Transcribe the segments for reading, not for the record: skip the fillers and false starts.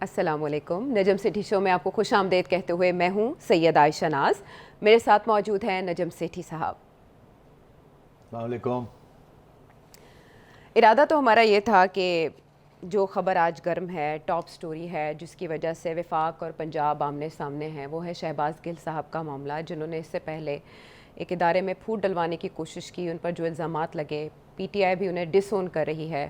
السلام علیکم. نجم سیٹھی شو میں آپ کو خوش آمدید کہتے ہوئے میں ہوں سید عائشہ ناز. میرے ساتھ موجود ہیں نجم سیٹھی صاحب. السلام علیکم. ارادہ تو ہمارا یہ تھا کہ جو خبر آج گرم ہے, ٹاپ سٹوری ہے, جس کی وجہ سے وفاق اور پنجاب آمنے سامنے ہیں, وہ ہے شہباز گل صاحب کا معاملہ, جنہوں نے اس سے پہلے ایک ادارے میں پھوٹ ڈلوانے کی کوشش کی. ان پر جو الزامات لگے, پی ٹی آئی بھی انہیں ڈس اون کر رہی ہے,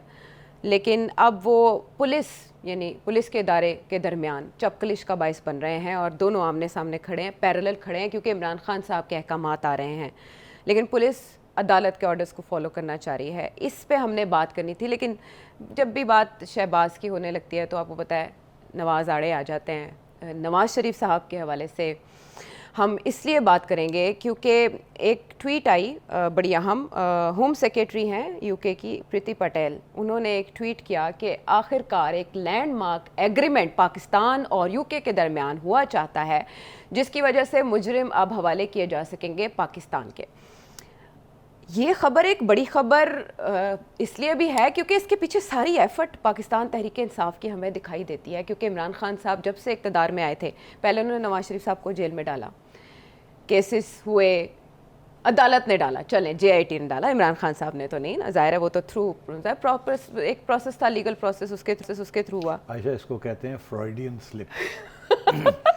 لیکن اب وہ پولیس کے ادارے کے درمیان چپکلش کا باعث بن رہے ہیں اور دونوں آمنے سامنے کھڑے ہیں, پیرلل کھڑے ہیں, کیونکہ عمران خان صاحب کے احکامات آ رہے ہیں, لیکن پولیس عدالت کے آرڈرز کو فالو کرنا چاہ رہی ہے. اس پہ ہم نے بات کرنی تھی, لیکن جب بھی بات شہباز کی ہونے لگتی ہے تو آپ کو پتہ ہے نواز آڑے آ جاتے ہیں. نواز شریف صاحب کے حوالے سے ہم اس لیے بات کریں گے کیونکہ ایک ٹویٹ آئی, بڑی اہم, ہوم سیکریٹری ہیں یو کے کی پریتی پٹیل, انہوں نے ایک ٹویٹ کیا کہ آخر کار ایک لینڈ مارک ایگریمنٹ پاکستان اور یو کے درمیان ہوا چاہتا ہے, جس کی وجہ سے مجرم اب حوالے کیے جا سکیں گے پاکستان کے. یہ خبر ایک بڑی خبر اس لیے بھی ہے کیونکہ اس کے پیچھے ساری ایفرٹ پاکستان تحریک انصاف کی ہمیں دکھائی دیتی ہے, کیونکہ عمران خان صاحب جب سے اقتدار میں آئے تھے, پہلے انہوں نے نواز شریف صاحب کو جیل میں ڈالا, کیسز ہوئے, عدالت نے ڈالا, چلیں جے آئی ٹی نے ڈالا, عمران خان صاحب نے تو نہیں نا, ظاہر ہے وہ تو تھرو پراپر ایک پروسیس تھا, لیگل پروسیس, اس کے تھرو ہوا. عائشہ اس کو کہتے ہیں فرائیڈین سلپ.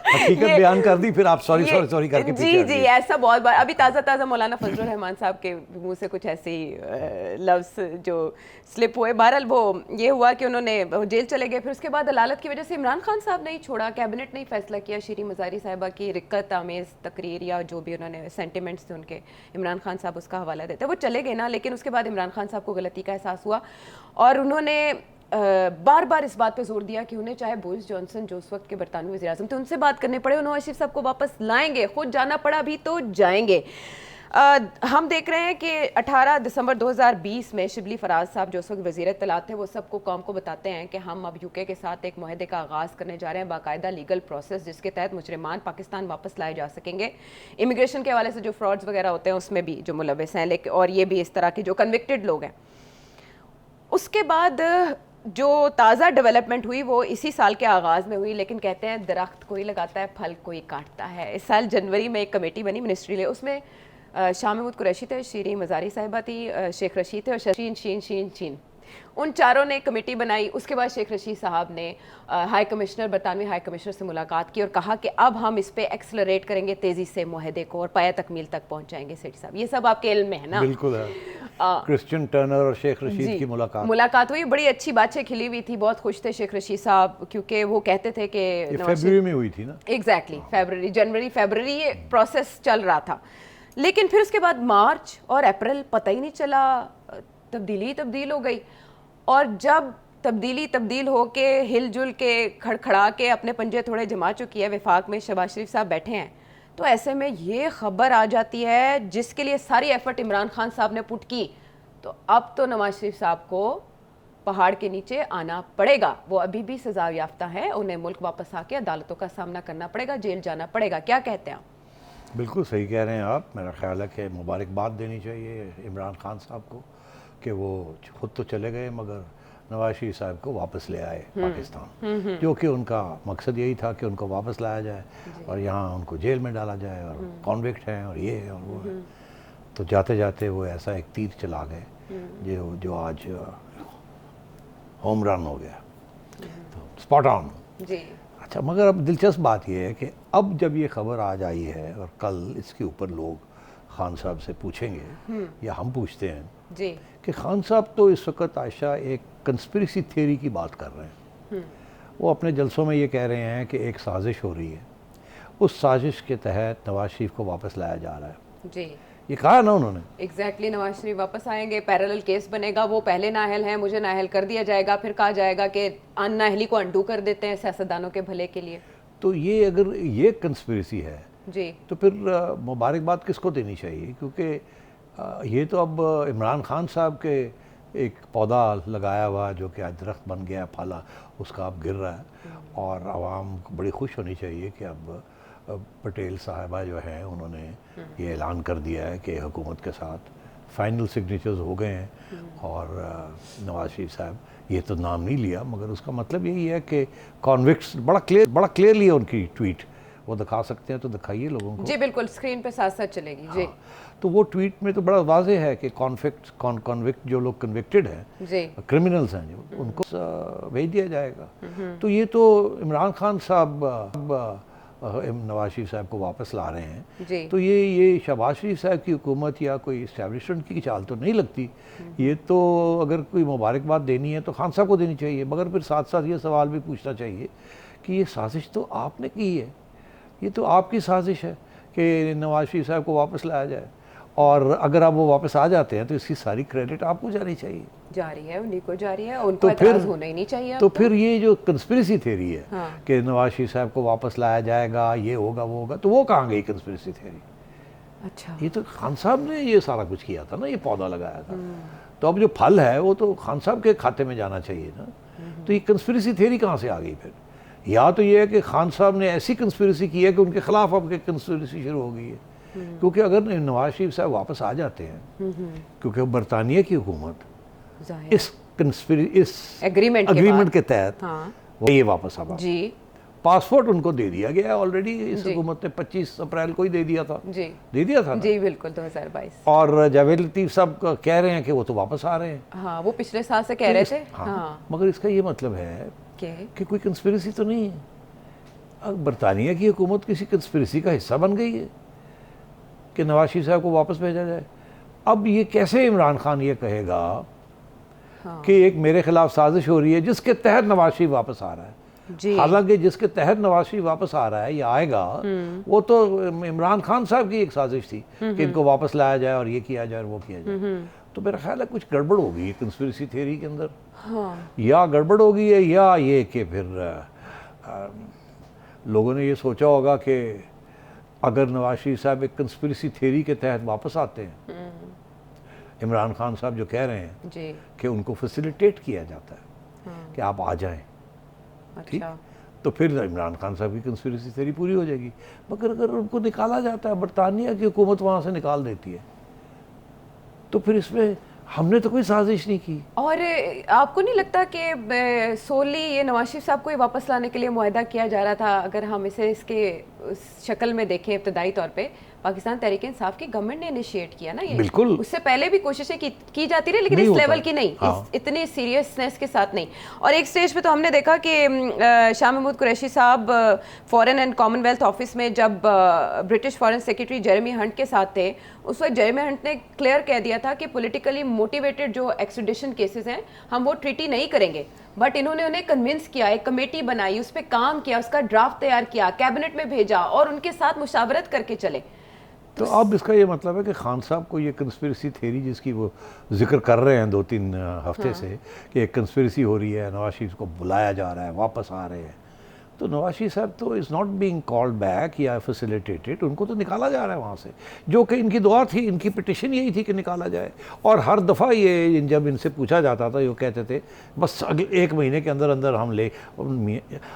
حقیقت بیان کر دی, پھر آپ سوری کر کے پیچھے. جی ایسا بہت بار, ابھی تازہ مولانا فضل الرحمان صاحب کے منہ سے کچھ ایسے ہی لفظ جو سلپ ہوئے. بہرحال وہ یہ ہوا کہ انہوں نے جیل چلے گئے, پھر اس کے بعد عدالت کی وجہ سے عمران خان صاحب نہیں چھوڑا, کیبنٹ نے فیصلہ کیا شیریں مزاری صاحبہ کی رقت آمیز تقریر یا جو بھی انہوں نے سینٹیمنٹس تھے ان کے, عمران خان صاحب اس کا حوالہ دیتے, وہ چلے گئے نا, لیکن اس کے بعد عمران خان صاحب کو غلطی کا احساس ہوا اور انہوں نے بار بار اس بات پہ زور دیا کہ انہیں چاہے بورس جانسن جو اس وقت کے برطانوی وزیر اعظم تھے ان سے بات کرنے پڑے, انہوں شریف صاحب کو واپس لائیں گے, خود جانا پڑا بھی تو جائیں گے. ہم دیکھ رہے ہیں کہ 18 دسمبر 2020 میں شبلی فراز صاحب جو اس وقت وزیر اطلاعات تھے, وہ سب کو قوم کو بتاتے ہیں کہ ہم اب یو کے ساتھ ایک معاہدے کا آغاز کرنے جا رہے ہیں, باقاعدہ لیگل پروسیس جس کے تحت مجرمان پاکستان واپس لائے جا سکیں گے. امیگریشن کے حوالے سے جو فراڈز وغیرہ ہوتے ہیں اس میں بھی جو ملوث ہیں, لیکن اور یہ بھی اس طرح کی جو کنوکٹڈ لوگ ہیں. اس کے بعد جو تازہ ڈیولپمنٹ ہوئی وہ اسی سال کے آغاز میں ہوئی, لیکن کہتے ہیں درخت کوئی لگاتا ہے پھل کوئی کاٹتا ہے. اس سال جنوری میں ایک کمیٹی بنی منسٹری لے, اس میں شاہ محمود قریشی تھے, شیریں مزاری صاحبہ تھی, شیخ رشید تھے اور شین, ان چاروں نے کمیٹی بنائی. اس کے بعد شیخ رشید صاحب نے برطانوی ہائی کمشنر سے ملاقات کی اور کہا کہ اب ہم اس پہ ایکسلریٹ کریں گے تیزی سے معاہدے کو اور پایہ تکمیل تک پہنچائیں گے. سیٹھی صاحب یہ سب آپ کے علم میں ہے نا؟ بالکل ہے. کرسچن ٹرنر اور شیخ رشید کی ملاقات ہوئی, بڑی اچھی باتیں کھلی ہوئی تھی, بہت خوش تھے شیخ رشید صاحب, کیونکہ وہ کہتے تھے کہ فیبروری میں ہوئی تھی نا. ایگزیکٹلی جنوری فیبروری یہ پروسیس چل رہا تھا, لیکن پھر اس کے بعد مارچ اور اپریل پتہ ہی نہیں چلا, تبدیل ہو گئی. اور جب تبدیل ہو کے ہل جل کے کھڑکھڑا کے اپنے پنجے تھوڑے جما چکی ہے وفاق میں, شہباز شریف صاحب بیٹھے ہیں, تو ایسے میں یہ خبر آ جاتی ہے جس کے لیے ساری ایفرٹ عمران خان صاحب نے پٹ کی, تو اب تو نواز شریف صاحب کو پہاڑ کے نیچے آنا پڑے گا. وہ ابھی بھی سزا یافتہ ہیں, انہیں ملک واپس آ کے عدالتوں کا سامنا کرنا پڑے گا, جیل جانا پڑے گا. کیا کہتے ہیں آپ؟ بالکل صحیح کہہ رہے ہیں آپ. میرا خیال ہے کہ مبارکباد دینی چاہیے عمران خان صاحب کو کہ وہ خود تو چلے گئے مگر نواز شریف صاحب کو واپس لے آئے پاکستان, جو کہ ان کا مقصد یہی تھا کہ ان کو واپس لایا جائے اور یہاں ان کو جیل میں ڈالا جائے, اور کانوکٹ ہیں اور یہ ہے اور وہ ہے. تو جاتے جاتے وہ ایسا ایک تیر چلا گئے جو آج ہوم رن ہو گیا, تو اسپاٹ آن. اچھا, مگر اب دلچسپ بات یہ ہے کہ اب جب یہ خبر آج آئی ہے اور کل اس کے اوپر لوگ خان صاحب سے پوچھیں گے یا ہم پوچھتے ہیں کہ خان صاحب تو اس وقت عائشہ ایک کنسپریسی تھیوری کی بات کر رہے ہیں. وہ اپنے جلسوں میں یہ کہہ رہے ہیں کہ ایک سازش ہو رہی ہے, اس سازش کے تحت نواز شریف کو واپس لایا جا رہا ہے. یہ کہا نا انہوں نے. ایگزیکٹلی, نواز شریف واپس آئیں گے, پیرلل کیس بنے گا, وہ پہلے نااہل ہیں, مجھے نااہل کر دیا جائے گا, پھر کہا جائے گا کہ نااہلی کو انڈو کر دیتے ہیں سیاستدانوں کے بھلے کے لیے. تو یہ اگر یہ کنسپریسی ہے تو پھر مبارکباد کس کو دینی چاہیے, کیونکہ یہ تو اب عمران خان صاحب کے ایک پودا لگایا ہوا جو کہ آج درخت بن گیا, پھلا اس کا اب گر رہا ہے, اور عوام کو بڑی خوش ہونی چاہیے کہ اب پٹیل صاحبہ جو ہیں انہوں نے یہ اعلان کر دیا ہے کہ حکومت کے ساتھ فائنل سگنیچرز ہو گئے ہیں اور نواز شریف صاحب یہ تو نام نہیں لیا مگر اس کا مطلب یہی ہے کہ کانوکٹس بڑا کلیئرلی ہے ان کی ٹویٹ، وہ دکھا سکتے ہیں تو دکھائیے لوگوں کو. جی بالکل اسکرین پہ ساتھ ساتھ چلے گی. جی تو وہ ٹویٹ میں تو بڑا واضح ہے کہ کانوکٹ جو لوگ کنوکٹڈ ہیں جی کرمنلز ہیں جو ان کو بھیج دیا جائے گا. تو یہ تو عمران خان صاحب نواز شریف صاحب کو واپس لا رہے ہیں. جی تو یہ شہباز شریف صاحب کی حکومت یا کوئی اسٹیبلشمنٹ کی چال تو نہیں لگتی. یہ تو اگر کوئی مبارکباد دینی ہے تو خان صاحب کو دینی چاہیے، مگر پھر ساتھ ساتھ یہ سوال بھی پوچھنا چاہیے کہ یہ سازش تو آپ نے کی ہے، یہ تو آپ کی سازش ہے کہ نواز شریف صاحب کو واپس لایا جائے، اور اگر آپ وہ واپس آ جاتے ہیں تو اس کی ساری کریڈٹ آپ کو جانی چاہیے. جاری ہے، انہیں کو جاری ہے، ان کو اعتراض ہونا ہی نہیں چاہیے. تو پھر یہ جو کنسپریسی تھیوری ہے ہاں کہ نواز شریف صاحب کو واپس لایا جائے گا، یہ ہوگا وہ ہوگا، تو وہ کہاں گئی کنسپریسی تھیوری؟ اچھا یہ تو خان صاحب نے یہ سارا کچھ کیا تھا نا، یہ پودا لگایا تھا. تو اب جو پھل ہے وہ تو خان صاحب کے کھاتے میں جانا چاہیے نا. تو یہ کنسپریسی تھیوری کہاں سے آ گئی پھر؟ یا تو یہ ہے کہ خان صاحب نے ایسی کنسپریسی کی ہے کہ ان کے خلاف اب کنسپریسی شروع ہو گئی ہے. کیونکہ اگر نواز شریف صاحب واپس آ جاتے ہیں، کیونکہ برطانیہ کی حکومت اس اگریمنٹ کے تحت وہ یہ واپس آبا جی پاسپورٹ ان کو دے دیا گیا ہے آلریڈی. اس حکومت نے 25 اپریل کو ہی دے دیا تھا. جی دے دیا تھا نا. جی بالکل 2022. اور جاوید لطیف صاحب کہہ رہے ہیں کہ وہ تو واپس آ رہے ہیں. ہاں وہ پچھلے سال سے کہہ رہے تھے. ہاں مگر اس کا یہ مطلب ہے کہ کوئی کنسپریسی تو نہیں ہے. برطانیہ کی حکومت کسی کنسپریسی کا حصہ بن گئی ہے کہ نواز شریف صاحب کو واپس بھیجا جائے. اب یہ کیسے عمران خان یہ کہے گا کہ ایک میرے خلاف سازش ہو رہی ہے جس کے تحت نواز شریف واپس آ رہا ہے؟ حالانکہ جس کے تحت نواز شریف واپس آ رہا ہے یا آئے گا وہ تو عمران خان صاحب کی ایک سازش تھی کہ ان کو واپس لایا جائے اور یہ کیا جائے اور وہ کیا جائے. تو میرا خیال ہے کچھ گڑبڑ ہو گئی ہے کنسپریسی تھیوری کے اندر. یا گڑبڑ ہو گئی ہے یا یہ کہ پھر لوگوں نے یہ سوچا ہوگا کہ اگر نواز شریف صاحب ایک کنسپریسی تھیوری کے تحت واپس آتے ہیں، عمران خان صاحب جو کہہ رہے ہیں کہ ان کو فیسیلیٹیٹ کیا جاتا ہے کہ آپ آ جائیں، ٹھیک، تو پھر عمران خان صاحب کی کنسپریسی تھیوری پوری ہو جائے گی. مگر اگر ان کو نکالا جاتا ہے، برطانیہ کی حکومت وہاں سے نکال دیتی ہے، تو پھر اس میں ہم نے تو کوئی سازش نہیں کی. اور آپ کو نہیں لگتا کہ سولی یہ نواز شریف صاحب کو واپس لانے کے لیے معاہدہ کیا جا رہا تھا؟ اگر ہم اسے اس کے شکل میں دیکھیں ابتدائی طور پہ پاکستان تحریک انصاف کی گورنمنٹ نے انیشیٹ کیا نا یہ. بالکل اس سے پہلے بھی کوششیں کی جاتی رہی لیکن اس لیول کی نہیں، اتنی سیریسنس کے ساتھ نہیں. اور ایک سٹیج پہ تو ہم نے دیکھا کہ شاہ محمود قریشی صاحب فارن اینڈ کامن ویلتھ آفس میں جب British foreign secretary Jeremy Hunt کے ساتھ تھے، اس وقت جیریمی ہنٹ نے کلیئر کہہ دیا تھا کہ پولیٹیکلی موٹیویٹڈ جو ایکسٹریڈیشن کیسز ہیں ہم وہ ٹریٹی نہیں کریں گے. بٹ انہوں نے انہیں کنونس کیا، ایک کمیٹی بنائی، اس پہ کام کیا، اس کا ڈرافٹ تیار کیا، کیبنٹ میں بھیجا اور ان کے ساتھ مشاورت کر کے چلے. تو اب اس کا یہ مطلب ہے کہ خان صاحب کو یہ کنسپریسی تھیوری جس کی وہ ذکر کر رہے ہیں 2-3 ہفتے سے کہ ایک کنسپریسی ہو رہی ہے، نواز شریف کو بلایا جا رہا ہے، واپس آ رہے ہیں، تو نواز شریف صاحب تو is not being called back یا فیسیلیٹیٹڈ، ان کو تو نکالا جا رہا ہے وہاں سے، جو کہ ان کی دعا تھی، ان کی پٹیشن یہی تھی کہ نکالا جائے. اور ہر دفعہ یہ جب ان سے پوچھا جاتا تھا یہ کہتے تھے بس اگلے 1 مہینے کے اندر اندر ہم لے.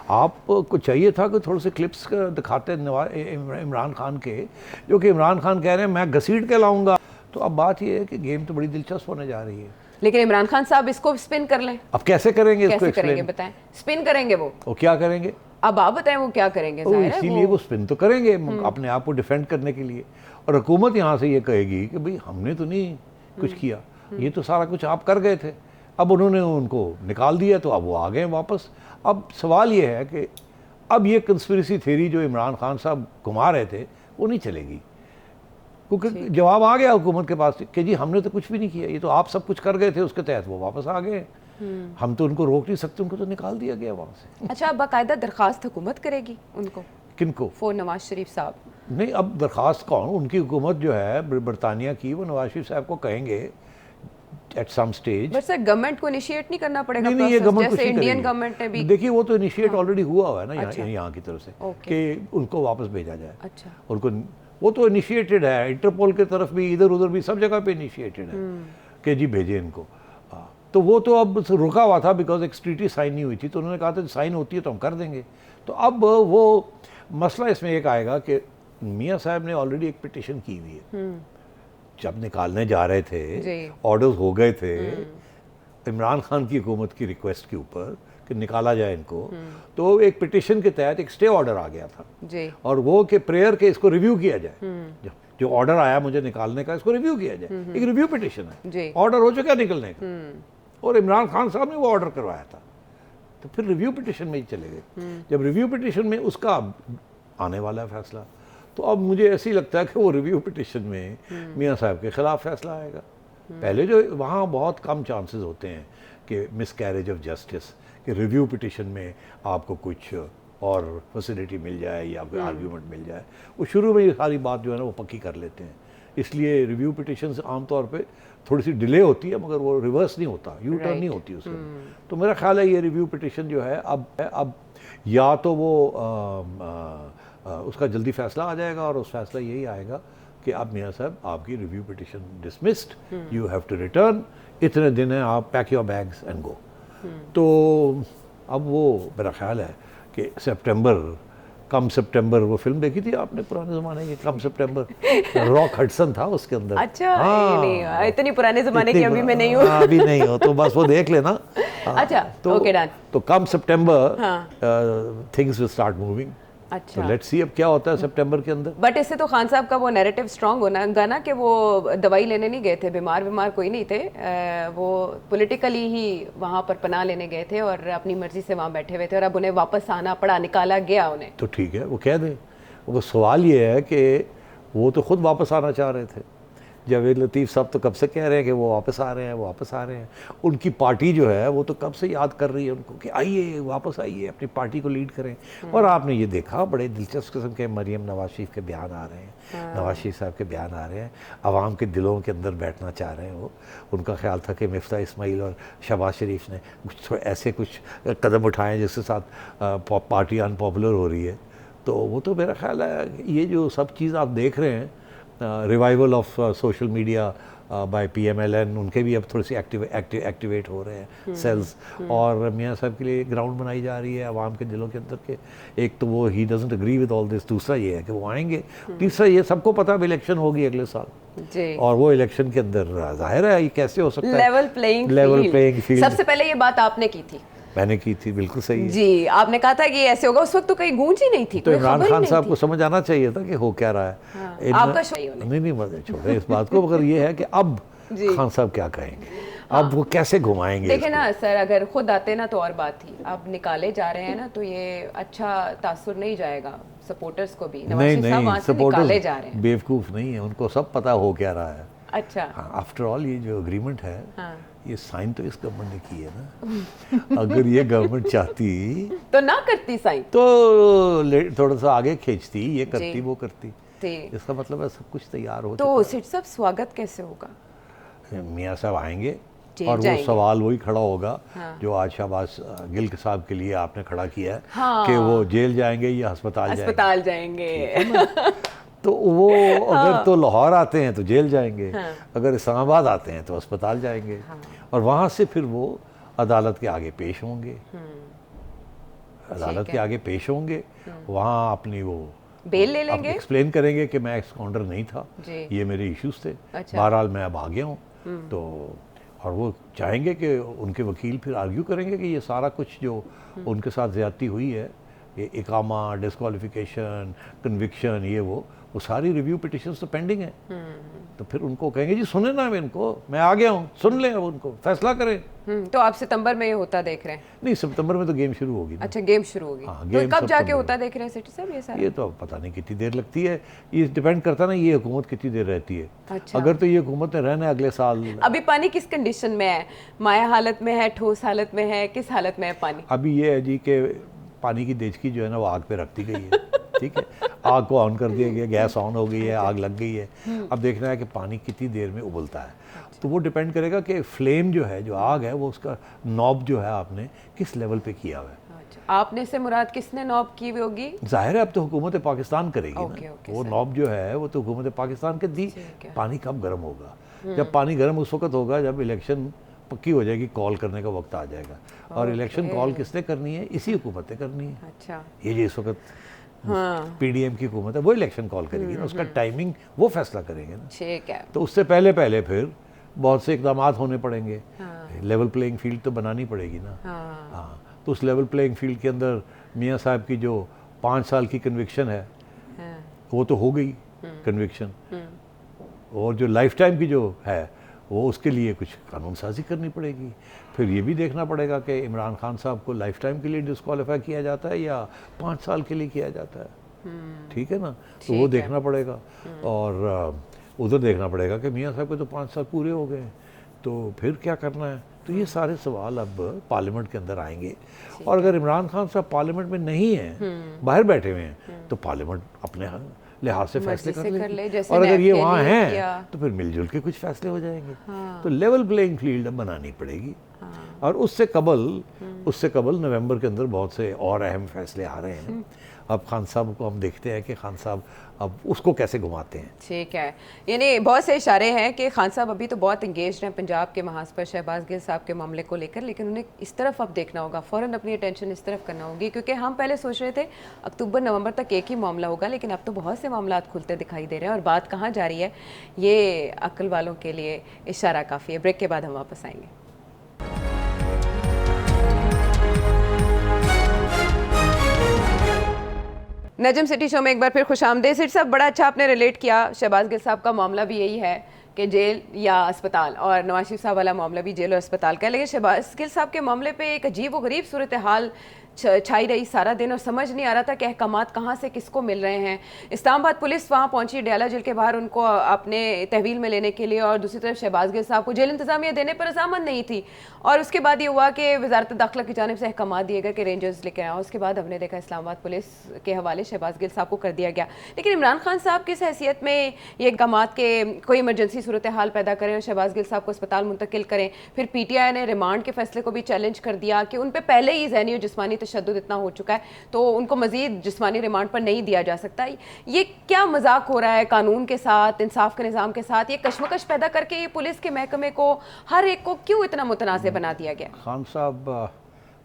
آپ کو چاہیے تھا کہ تھوڑے سے کلپس دکھاتے عمران خان کے، جو کہ عمران خان کہہ رہے ہیں میں گھسیٹ کے لاؤں گا. تو اب بات یہ ہے کہ گیم تو بڑی دلچسپ ہونے جا رہی ہے. لیکن عمران خان صاحب اس کو سپن کر لیں. اب کیسے کریں گے اس کو کیسے کریں گے بتائیں؟ سپن کریں گے وہ کیا کریں گے؟ اب آپ بتائیں وہ کیا کریں گے؟ اسی لیے وہ سپن تو کریں گے اپنے آپ کو ڈیفینڈ کرنے کے لیے. اور حکومت یہاں سے یہ کہے گی کہ بھئی ہم نے تو نہیں کچھ کیا، یہ تو سارا کچھ آپ کر گئے تھے. اب انہوں نے ان کو نکال دیا تو اب وہ آ گئے واپس. اب سوال یہ ہے کہ اب یہ کنسپریسی تھیوری جو عمران خان صاحب گھما رہے تھے وہ نہیں چلے گی، کیونکہ جواب آ گیا حکومت کے پاس کہ جی ہم نے تو کچھ بھی نہیں کیا، یہ تو آپ سب کچھ کر گئے تھے، اس کے تحت وہ واپس آ گئے. ہم تو ان کو روک نہیں سکتے، ان کو تو نکال دیا گیا وہاں سے. اچھا باقاعدہ درخواست حکومت کرے گی ان کو؟ کن کو؟ فور نواز شریف صاحب. نہیں اب درخواست کون؟ ان کی حکومت جو ہے برطانیہ کی، وہ نواز شریف صاحب کو کہیں گے at some stage. But sir government کو انیشیٹ نہیں کرنا پڑے گا نہیں یہ گورنمنٹ جیسے انڈین گورنمنٹ نے بھی؟ دیکھیے وہ تو انیشیٹ آلریڈی ہوا ہوا ہے نا یہاں کی طرف سے کہ ان کو واپس بھیجا جائے. اچھا ان کو وہ تو انیشیٹڈ ہے، انٹرپول کی طرف بھی، ادھر ادھر بھی، سب جگہ پہ انیشیٹڈ ہے کہ جی بھیجے ان کو. تو وہ تو اب رکا ہوا تھا بیکاز ایک ٹریٹی سائن نہیں ہوئی تھی، تو انہوں نے کہا تھا سائن ہوتی ہے تو ہم کر دیں گے. تو اب وہ مسئلہ اس میں ایک آئے گا کہ میاں صاحب نے آلریڈی ایک پٹیشن کی ہوئی ہے جب نکالنے جا رہے تھے جی آرڈرز ہو گئے تھے عمران خان کی حکومت کی ریکویسٹ کے اوپر کہ نکالا جائے ان کو, تو ایک پٹیشن کے تحت ایک اسٹے آرڈر آ گیا تھا, جی اور وہ کہ پریئر کے اس کو ریویو کیا جائے, جو آرڈر آیا مجھے نکالنے کا اس کو ریویو کیا جائے, ایک ریویو پٹیشن ہے, جی آرڈر ہو چکا نکلنے کا, اور عمران خان صاحب نے وہ آرڈر کروایا تھا, تو پھر ریویو پٹیشن میں ہی چلے گئے. جب ریویو پٹیشن میں اس کا آنے والا ہے فیصلہ, تو اب مجھے ایسی لگتا ہے کہ وہ ریویو پٹیشن میں میاں صاحب کے خلاف فیصلہ آئے گا. پہلے جو وہاں بہت کم چانسز ہوتے ہیں کہ مس کیریج آف جسٹس, کہ ریویو پٹیشن میں آپ کو کچھ اور فیسلٹی مل جائے یا کوئی آرگیومنٹ مل جائے, وہ شروع میں یہ ساری بات جو ہے نا وہ پکی کر لیتے ہیں. اس لیے ریویو پٹیشنز عام طور پہ تھوڑی سی ڈیلے ہوتی ہے, مگر وہ ریورس نہیں ہوتا, یو ٹرن نہیں ہوتی اس میں. تو میرا خیال ہے یہ ریویو پٹیشن جو ہے اب یا تو وہ اس کا جلدی فیصلہ آ جائے گا, اور اس فیصلہ یہی آئے گا کہ اب میاں صاحب آپ کی review petition dismissed, you have to return, اتنے دن ہیں, آپ pack your bags and go. تو اب وہ میرا خیال ہے کہ کم سپٹمبر, وہ فلم دیکھی تھی آپ نے پرانے زمانے کی, کم سپٹمبر, راک ہڈسن تھا اس کے اندر. اچھا, اتنی پرانے زمانے کی ابھی میں نہیں ہوں. ابھی نہیں ہو تو بس وہ دیکھ لینا. اچھا, اوکے ڈن. تو come September things will start moving. اچھا, لیٹس سی اب کیا ہوتا ہے سپٹمبر کے اندر. بٹ اس سے تو خان صاحب کا وہ نیریٹو اسٹرانگ ہونا گا نا کہ وہ دوائی لینے نہیں گئے تھے, بیمار کوئی نہیں تھے, وہ پولیٹیکلی ہی وہاں پر پناہ لینے گئے تھے اور اپنی مرضی سے وہاں بیٹھے ہوئے تھے, اور اب انہیں واپس آنا پڑا, نکالا گیا انہیں. تو ٹھیک ہے, وہ کہہ دیں. وہ سوال یہ ہے کہ وہ تو خود واپس آنا چاہ رہے تھے. جاوید لطیف صاحب تو کب سے کہہ رہے ہیں کہ وہ واپس آ رہے ہیں. ان کی پارٹی جو ہے وہ تو کب سے یاد کر رہی ہے ان کو کہ آئیے, واپس آئیے, اپنی پارٹی کو لیڈ کریں. اور آپ نے یہ دیکھا بڑے دلچسپ قسم کے مریم نواز شریف کے بیان آ رہے ہیں, نواز شریف صاحب کے بیان آ رہے ہیں, عوام کے دلوں کے اندر بیٹھنا چاہ رہے ہیں. وہ ان کا خیال تھا کہ مفتاح اسماعیل اور شہباز شریف نے ایسے کچھ قدم اٹھائے جس کے ساتھ پارٹی ان پاپولر ہو رہی ہے. تو وہ تو میرا خیال ہے یہ جو سب چیز آپ دیکھ رہے ہیں, revival of social media by P M L N, ان کے بھی اب تھوڑے سے ایکٹیویٹ ہو رہے ہیں سیلز, اور میاں صاحب کے لیے گراؤنڈ بنائی جا رہی ہے عوام کے دلوں کے اندر کے. ایک تو وہ ہی doesn't agree with all this, دوسرا یہ ہے کہ وہ آئیں گے, تیسرا یہ سب کو پتا اب الیکشن ہوگی اگلے سال, جی, اور وہ الیکشن کے اندر ظاہر ہے یہ کیسے ہو سکتا ہے لیول پلینگ فیلڈ. سب سے پہلے یہ بات آپ نے کی تھی. میں نے کی تھی, بالکل صحیح ہے. جی, آپ نے کہا تھا کہ ایسے ہوگا, اس وقت تو کہیں گونج ہی نہیں تھی, تو عمران خان صاحب کو سمجھ آنا چاہیے تھا کہ ہو کیا رہا ہے. آپ کا شوئی ہونے نہیں مزے چھوڑے اس بات کو, مگر یہ ہے کہ اب خان صاحب کیا کہیں گے, اب وہ کیسے گھمائیں گے. دیکھیں نا سر, اگر خود آتے نا تو اور بات تھی, اب نکالے جا رہے ہیں نا تو یہ اچھا تاثر نہیں جائے گا سپورٹرز کو بھی. نہیں, سپورٹرز بیوقوف نہیں ہیں, ان کو سب پتا ہو کیا رہا ہے. اچھا, آفٹر آل یہ جو اگریمنٹ ہے یہ سائن تو اس گورنمنٹ نے کی ہے نا. اگر یہ گورنمنٹ چاہتی تو نہ کرتی سائن, تو تھوڑا سا آگے کھینچتی, یہ کرتی وہ کرتی. اس کا مطلب ہے سب کچھ تیار ہو. تو سیٹ صاحب سواگت کیسے ہوگا؟ میاں صاحب آئیں گے اور وہ سوال وہی کھڑا ہوگا جو آج شہباز گل صاحب کے لیے آپ نے کھڑا کیا ہے کہ وہ جیل جائیں گے یا ہسپتال جائیں گے. تو وہ اگر تو لاہور آتے ہیں تو جیل جائیں گے, اگر اسلام آباد آتے ہیں تو ہسپتال جائیں گے, اور وہاں سے پھر وہ عدالت کے آگے پیش ہوں گے. عدالت کے آگے پیش ہوں گے, وہاں اپنی وہ بیل لے لیں گے, ایکسپلین کریں گے کہ میں ایکسکاؤنڈر نہیں تھا, یہ میرے ایشوز تھے, بہرحال میں اب آ گیا ہوں. تو اور وہ چاہیں گے کہ ان کے وکیل پھر آرگیو کریں گے کہ یہ سارا کچھ جو ان کے ساتھ زیادتی ہوئی ہے, یہ اقامہ, ڈسکوالیفیکیشن, کنوکشن, یہ وہ ساری ریویو پٹیشنز تو پینڈنگ ہیں. تو پھر ان کو کہیں گے جی سنیں نا, ان کو میں آ گیا ہوں, سن لیں, اب ان کو فیصلہ کریں. تو آپ ستمبر میں یہ ہوتا دیکھ رہے ہیں؟ نہیں, ستمبر میں تو گیم شروع ہوگی. اچھا, گیم شروع ہوگی, تو کب جا کے ہوتا دیکھ رہے ہیں سیٹھی صاحب یہ سارا؟ یہ تو پتہ نہیں کتنی دیر لگتی ہے, یہ ڈیپینڈ کرتا نا یہ حکومت کتنی دیر رہتی ہے. اگر تو یہ حکومت نے رہنا ہے اگلے سال. ابھی پانی کس کنڈیشن میں ہے؟ مائع حالت میں ہے, ٹھوس حالت میں ہے, کس حالت میں ہے پانی؟ ابھی یہ ہے جی کہ پانی کی دیچکی جو ہے نا وہ آگ پہ رکھ دی گئی ہے. ٹھیک ہے, آگ کو آن کر دیا گیا, گیس آن ہو گئی ہے, آگ لگ گئی ہے. اب دیکھنا ہے کہ پانی کتنی دیر میں ابلتا ہے. تو وہ ڈیپینڈ کرے گا کہ فلیم جو ہے, جو آگ ہے, وہ اس کا نوب جو ہے آپ نے کس لیول پہ کیا ہوا ہے. آپ نے سے مراد کس نے نوب کی ہوگی؟ ظاہر ہے اب تو حکومت پاکستان کرے گی نا. وہ نوب جو ہے وہ تو حکومت پاکستان کے دی. پانی کب گرم ہوگا؟ جب پانی گرم اس وقت ہوگا جب الیکشن پکی ہو جائے گی, کال کرنے کا وقت آ جائے گا. اور الیکشن کال کس نے کرنی ہے؟ اسی حکومت نے کرنی ہے. اچھا, یہ جو اس وقت پی ڈی ایم کی حکومت ہے وہ الیکشن کال کرے گی نا, اس کا ٹائمنگ وہ فیصلہ کریں گے نا. ٹھیک ہے. تو اس سے پہلے پھر بہت سے اقدامات ہونے پڑیں گے, لیول پلینگ فیلڈ تو بنانی پڑے گی نا. ہاں, تو اس لیول پلینگ فیلڈ کے اندر میاں صاحب کی جو 5 سال کی کنوکشن ہے وہ تو ہو گئی کنوکشن, اور جو لائف ٹائم کی جو ہے وہ اس کے لیے کچھ قانون سازی کرنی پڑے گی. پھر یہ بھی دیکھنا پڑے گا کہ عمران خان صاحب کو لائف ٹائم کے لیے ڈسکوالیفائی کیا جاتا ہے یا 5 سال کے لیے کیا جاتا ہے. ٹھیک ہے نا, تو وہ دیکھنا پڑے گا. اور ادھر دیکھنا پڑے گا کہ میاں صاحب کے تو 5 سال پورے ہو گئے, تو پھر کیا کرنا ہے. تو یہ سارے سوال اب پارلیمنٹ کے اندر آئیں گے, اور اگر عمران خان صاحب پارلیمنٹ میں نہیں ہیں, باہر بیٹھے ہوئے ہیں, تو پارلیمنٹ اپنے لحاظ سے فیصلے کر لے, اور اگر یہ وہاں ہیں تو پھر مل جل کے کچھ فیصلے ہو جائیں گے. تو لیول پلینگ فیلڈ اب بنانی پڑے گی. اور اس سے قبل نومبر کے اندر بہت سے اور اہم فیصلے آ رہے ہیں. اب خان صاحب کو ہم دیکھتے ہیں کہ خان صاحب اب اس کو کیسے گھماتے ہیں. ٹھیک ہے, یعنی بہت سے اشارے ہیں کہ خان صاحب ابھی تو بہت انگیجڈ ہیں پنجاب کے محاذ پر شہباز گل صاحب کے معاملے کو لے کر, لیکن انہیں اس طرف اب دیکھنا ہوگا, فوراً اپنی اٹینشن اس طرف کرنا ہوگی, کیونکہ ہم پہلے سوچ رہے تھے اکتوبر نومبر تک ایک ہی معاملہ ہوگا, لیکن اب تو بہت سے معاملات کھلتے دکھائی دے رہے ہیں, اور بات کہاں جا رہی ہے یہ عقل والوں کے لیے اشارہ کافی ہے. بریک کے بعد ہم واپس آئیں گے. نجم سٹی شو میں ایک بار پھر خوش آمدید. سیٹ صاحب بڑا اچھا آپ نے ریلیٹ کیا, شہباز گل صاحب کا معاملہ بھی یہی ہے کہ جیل یا اسپتال, اور نواز شریف صاحب والا معاملہ بھی جیل اور اسپتال کا ہے, لیکن شہباز گل صاحب کے معاملے پہ ایک عجیب و غریب صورتحال چھائی رہی سارا دن, اور سمجھ نہیں آ رہا تھا کہ احکامات کہاں سے کس کو مل رہے ہیں. اسلام آباد پولیس وہاں پہنچی ڈیالہ جیل کے باہر ان کو اپنے تحویل میں لینے کے لیے, اور دوسری طرف شہباز گل صاحب کو جیل انتظامیہ دینے پر رضامند نہیں تھی, اور اس کے بعد یہ ہوا کہ وزارت داخلہ کی جانب سے احکامات دیے گئے کہ رینجرز لے کے آئیں, اس کے بعد ہم نے دیکھا اسلام آباد پولیس کے حوالے شہباز گل صاحب کو کر دیا گیا. لیکن عمران خان صاحب کس حیثیت میں یہ احکامات کے کوئی ایمرجنسی صورتحال پیدا کریں اور شہباز گل صاحب کو اسپتال منتقل کریں. پھر پی ٹی آئی نے ریمانڈ کے فیصلے کو بھی چیلنج کر دیا کہ ان پہ پہلے ہی ذہنی اور جسمانی تشدد اتنا ہو چکا ہے تو ان کو مزید جسمانی ریمانڈ پر نہیں دیا جا سکتا. یہ کیا مذاق ہو رہا ہے قانون کے ساتھ, انصاف کے نظام کے ساتھ؟ یہ کشمکش پیدا کر کے یہ پولیس کے محکمے کو ہر ایک کو کیوں اتنا متنازع بنا دیا گیا؟ خان صاحب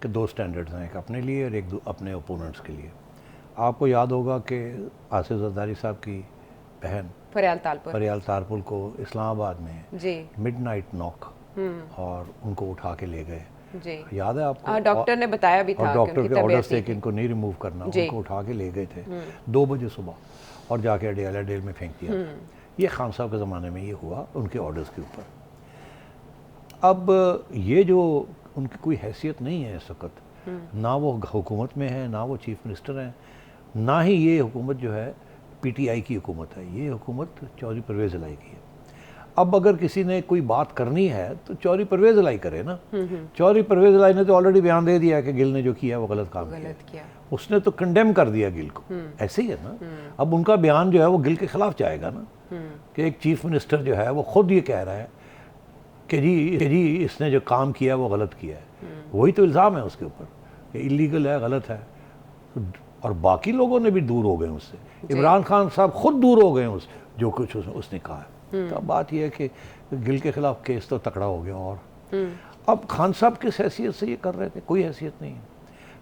کے 2 سٹینڈرڈز ہیں, ایک اپنے لیے اور ایک اپنے اوپوننٹس کے لیے. آپ کو یاد ہوگا کہ آصف زرداری صاحب کی بہن فریال تارپل کو اسلام آباد میں مڈ نائٹ ناک, اور ان کو اٹھا کے لے گئے. یاد ہے آپ کو؟ ڈاکٹر نے بتایا بھی تھا, اور ڈاکٹر کے آرڈر سے کہ ان کو نہیں ریموو کرنا, ان کو اٹھا کے لے گئے تھے 2 بجے صبح, اور جا کے ڈیالہ ڈیل میں پھینک دیا. یہ خان صاحب کے زمانے میں یہ ہوا ان کے آرڈرز کے اوپر. اب یہ جو ان کی کوئی حیثیت نہیں ہے اس وقت, نہ وہ حکومت میں ہیں, نہ وہ چیف منسٹر ہیں, نہ ہی یہ حکومت جو ہے پی ٹی آئی کی حکومت ہے, یہ حکومت چودھری پرویز الہی کی ہے. اب اگر کسی نے کوئی بات کرنی ہے تو چودھری پرویز الہی کرے نا. چودھری پرویز الہی نے تو آلریڈی بیان دے دیا کہ گل نے جو کیا وہ غلط کام کیا, اس نے تو کنڈیم کر دیا گل کو. ایسے ہی ہے نا. اب ان کا بیان جو ہے وہ گل کے خلاف جائے گا نا, کہ ایک چیف منسٹر جو ہے وہ خود یہ کہہ رہا ہے کہ جی اس نے جو کام کیا وہ غلط کیا ہے. وہی تو الزام ہے اس کے اوپر کہ ایلیگل ہے, غلط ہے, اور باقی لوگوں نے بھی دور ہو گئے اس سے. عمران خان صاحب خود دور ہو گئے اس جو کچھ اس نے کہا ہے. تو اب بات یہ ہے کہ گل کے خلاف کیس تو تکڑا ہو گیا. اور اب خان صاحب کس حیثیت سے یہ کر رہے تھے؟ کوئی حیثیت نہیں ہے.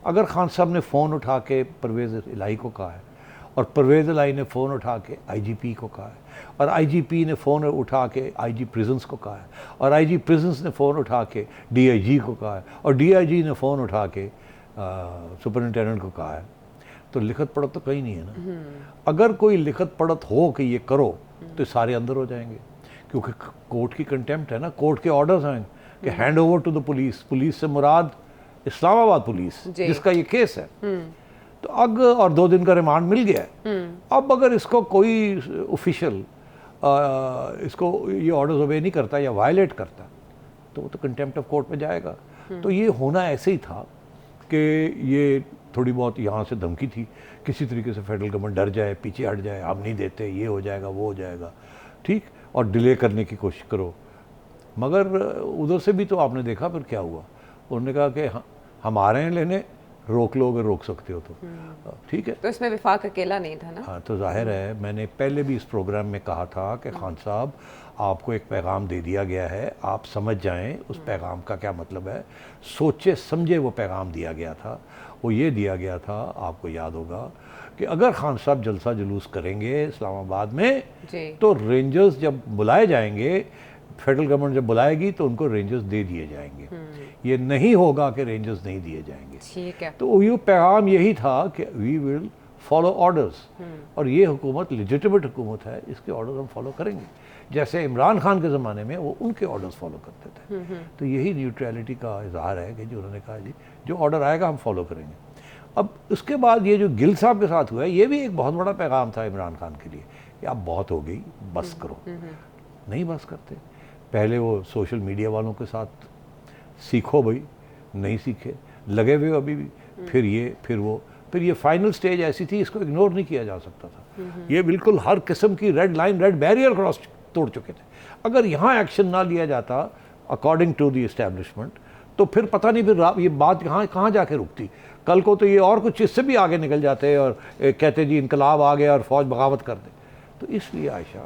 اگر خان صاحب نے فون اٹھا کے پرویز الہی کو کہا ہے, اور پرویز الہی نے فون اٹھا کے آئی جی پی کو کہا ہے, اور آئی جی پی نے فون اٹھا کے آئی جی پریزنس کو کہا ہے, اور آئی جی پریزنس نے فون اٹھا کے ڈی آئی جی کو کہا ہے, اور ڈی آئی جی نے فون اٹھا کے سپرنٹینڈنٹ کو کہا ہے, تو لکھت پڑھت تو کہیں نہیں ہے نا. اگر کوئی لکھت پڑھت ہو کہ یہ کرو تو سارے اندر ہو جائیں گے, کیونکہ کورٹ کی کنٹیمپٹ ہے نا. کورٹ کے آرڈرز ہیں کہ hand over to the police. Police سے مراد اسلام آباد پولیس جس کا یہ کیس ہے. تو اور 2 دن کا ریمانڈ مل گیا ہے. اب اگر اس کو کوئی آفیشل اس کو یہ آرڈرز اوبے نہیں کرتا یا وائلیٹ کرتا تو وہ تو کنٹیمپٹ آف کورٹ پہ جائے گا. تو یہ ہونا ایسے ہی تھا کہ یہ تھوڑی بہت یہاں سے دھمکی تھی, کسی طریقے سے فیڈرل گورنمنٹ ڈر جائے, پیچھے ہٹ جائے, ہم نہیں دیتے, یہ ہو جائے گا, وہ ہو جائے گا, ٹھیک, اور ڈیلے کرنے کی کوشش کرو. مگر ادھر سے بھی تو آپ نے دیکھا پھر کیا ہوا. انہوں نے کہا کہ ہم آ رہے ہیں لینے, روک لو اگر روک سکتے ہو تو. ٹھیک ہے, تو اس میں وفاق اکیلا نہیں تھا نا. ہاں, تو ظاہر ہے میں نے پہلے بھی اس پروگرام میں کہا تھا کہ خان صاحب آپ کو ایک پیغام دے دیا گیا ہے, آپ سمجھ جائیں اس پیغام کا کیا مطلب ہے, سوچے سمجھے وہ پیغام دیا گیا تھا. وہ یہ دیا گیا تھا, آپ کو یاد ہوگا کہ اگر خان صاحب جلسہ جلوس کریں گے اسلام آباد میں تو رینجرز جب بلائے جائیں گے, فیڈرل گورنمنٹ جب بلائے گی تو ان کو رینجرز دے دیے جائیں گے. یہ نہیں ہوگا کہ رینجرز نہیں دیے جائیں گے. ٹھیک ہے. تو یہ پیغام یہی تھا کہ وی ول فالو آرڈرز, اور یہ حکومت لیجٹیمیٹ حکومت ہے, اس کے آرڈرز ہم فالو کریں گے, جیسے عمران خان کے زمانے میں وہ ان کے آرڈرز فالو کرتے تھے. تو یہی نیوٹریلٹی کا اظہار ہے کہ جو انہوں نے کہا جی جو آرڈر آئے گا ہم فالو کریں گے. اب اس کے بعد یہ جو گل صاحب کے ساتھ ہوا ہے, یہ بھی ایک بہت بڑا پیغام تھا عمران خان کے لیے کہ اب بہت ہو گئی, بس کرو. نہیں بس کرتے. پہلے وہ سوشل میڈیا والوں کے ساتھ سیکھو بھائی, نہیں سیکھے, لگے ہوئے ابھی بھی. پھر یہ فائنل سٹیج ایسی تھی, اس کو اگنور نہیں کیا جا سکتا تھا. یہ بالکل ہر قسم کی red line, red barrier cross توڑ چکے تھے. اگر یہاں ایکشن نہ لیا جاتا اکارڈنگ ٹو دی اسٹیبلشمنٹ تو پھر پتہ نہیں پھر یہ بات کہاں جا کے رکتی. کل کو تو یہ اور کچھ اس سے بھی آگے نکل جاتے اور کہتے جی انقلاب آ گیا اور فوج بغاوت کر دے. تو اس لیے عائشہ